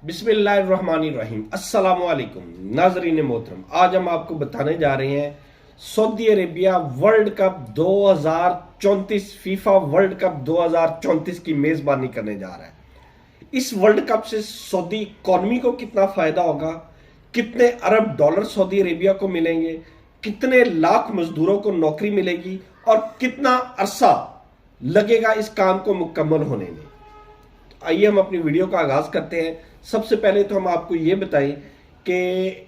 बिस्मिल्लाहिर्रहमानिर्रहीम। अस्सलामुअलैकुम नाजरीन मोहतरम, आज हम आपको बताने जा रहे हैं Saudi Arabia world cup 2034, FIFA world cup 2034 की मेजबानी करने जा रहा है। इस वर्ल्ड कप से सऊदी इकॉनमी को कितना फायदा होगा, कितने अरब डॉलर सऊदी अरेबिया को मिलेंगे, कितने लाख मजदूरों को नौकरी मिलेगी और कितना अरसा लगेगा इस काम को मुकम्मल होने में। आइए हम अपनी वीडियो का आगाज करते हैं। सबसे पहले तो हम आपको ये बताएं कि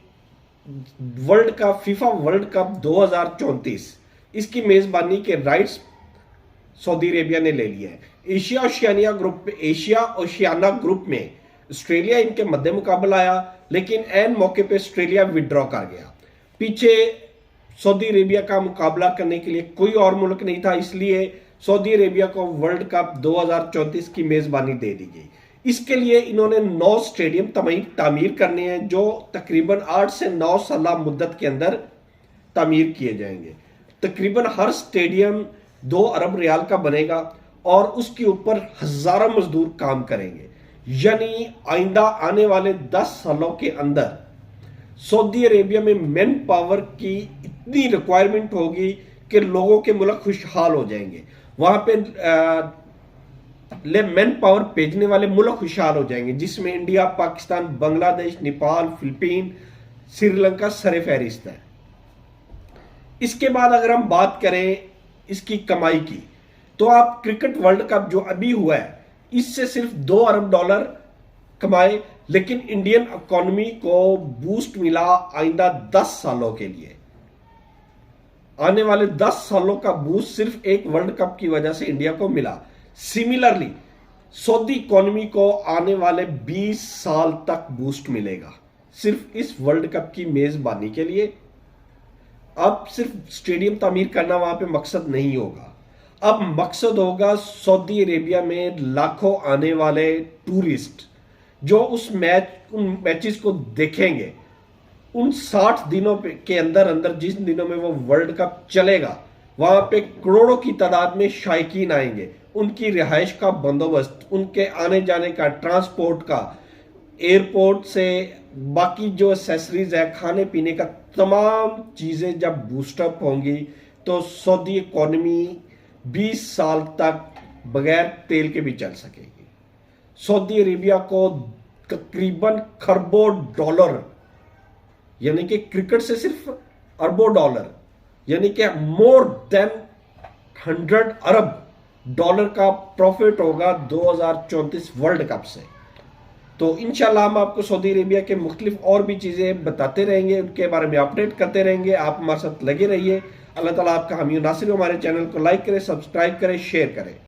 फीफा वर्ल्ड कप 2034 इसकी मेजबानी के राइट्स सऊदी अरेबिया ने ले लिया है। एशिया ओशियाना ग्रुप में ऑस्ट्रेलिया इनके मध्य मुकाबला आया, लेकिन एन मौके पे ऑस्ट्रेलिया विड्रॉ कर गया। पीछे सऊदी अरेबिया का मुकाबला करने के लिए कोई और मुल्क नहीं था, इसलिए सऊदी अरेबिया को वर्ल्ड कप 2034 की मेजबानी दे दी गई। इसके लिए इन्होंने 9 स्टेडियम तामीर करने हैं, जो तकरीबन 8 से 9 साल मुद्दत के अंदर तामीर किए जाएंगे। तकरीबन हर स्टेडियम 2 अरब रियाल का बनेगा और उसके ऊपर हजारों मजदूर काम करेंगे। यानी आइंदा आने वाले 10 सालों के अंदर सऊदी अरेबिया में मैन पावर की इतनी रिक्वायरमेंट होगी कि लोगों के मुल्क खुशहाल हो जाएंगे। वहां पे मैन पावर भेजने वाले मुल्क खुशहाल हो जाएंगे, जिसमें इंडिया, पाकिस्तान, बांग्लादेश, नेपाल, फिलीपीन, श्रीलंका सरे फहरिस्त है। इसके बाद अगर हम बात करें इसकी कमाई की, तो आप क्रिकेट वर्ल्ड कप जो अभी हुआ है इससे सिर्फ 2 अरब डॉलर कमाए, लेकिन इंडियन इकोनॉमी को बूस्ट मिला आइंदा 10 सालों के लिए। आने वाले 10 सालों का बूस्ट सिर्फ एक वर्ल्ड कप की वजह से इंडिया को मिला। सिमिलरली सऊदी इकोनॉमी को आने वाले 20 साल तक बूस्ट मिलेगा सिर्फ इस वर्ल्ड कप की मेजबानी के लिए। अब सिर्फ स्टेडियम तामीर करना वहां पे मकसद नहीं होगा, अब मकसद होगा सऊदी अरेबिया में लाखों आने वाले टूरिस्ट जो उन मैचेस को देखेंगे। उन 60 दिनों के अंदर अंदर जिस दिनों में वो वर्ल्ड कप चलेगा, वहां पे करोड़ों की तादाद में शायकीन आएंगे। उनकी रिहाइश का बंदोबस्त, उनके आने जाने का, ट्रांसपोर्ट का, एयरपोर्ट से बाकी जो एसेसरीज है, खाने पीने का, तमाम चीजें जब बूस्टअप होंगी तो सऊदी इकोनॉमी 20 साल तक बगैर तेल के भी चल सकेगी। सऊदी अरेबिया को तकरीबन खरबों डॉलर, यानी कि क्रिकेट से सिर्फ अरबों डॉलर, यानी कि मोर देन 100 अरब डॉलर का प्रॉफिट होगा 2034 वर्ल्ड कप से। तो इंशाल्लाह हम आपको सऊदी अरेबिया के मुख्तलिफ और भी चीजें बताते रहेंगे, उनके बारे में अपडेट करते रहेंगे। आप हमारे साथ लगे रहिए। अल्लाह ताला आपका हामी नासिर। हमारे चैनल को लाइक करें, सब्सक्राइब करें, शेयर करें।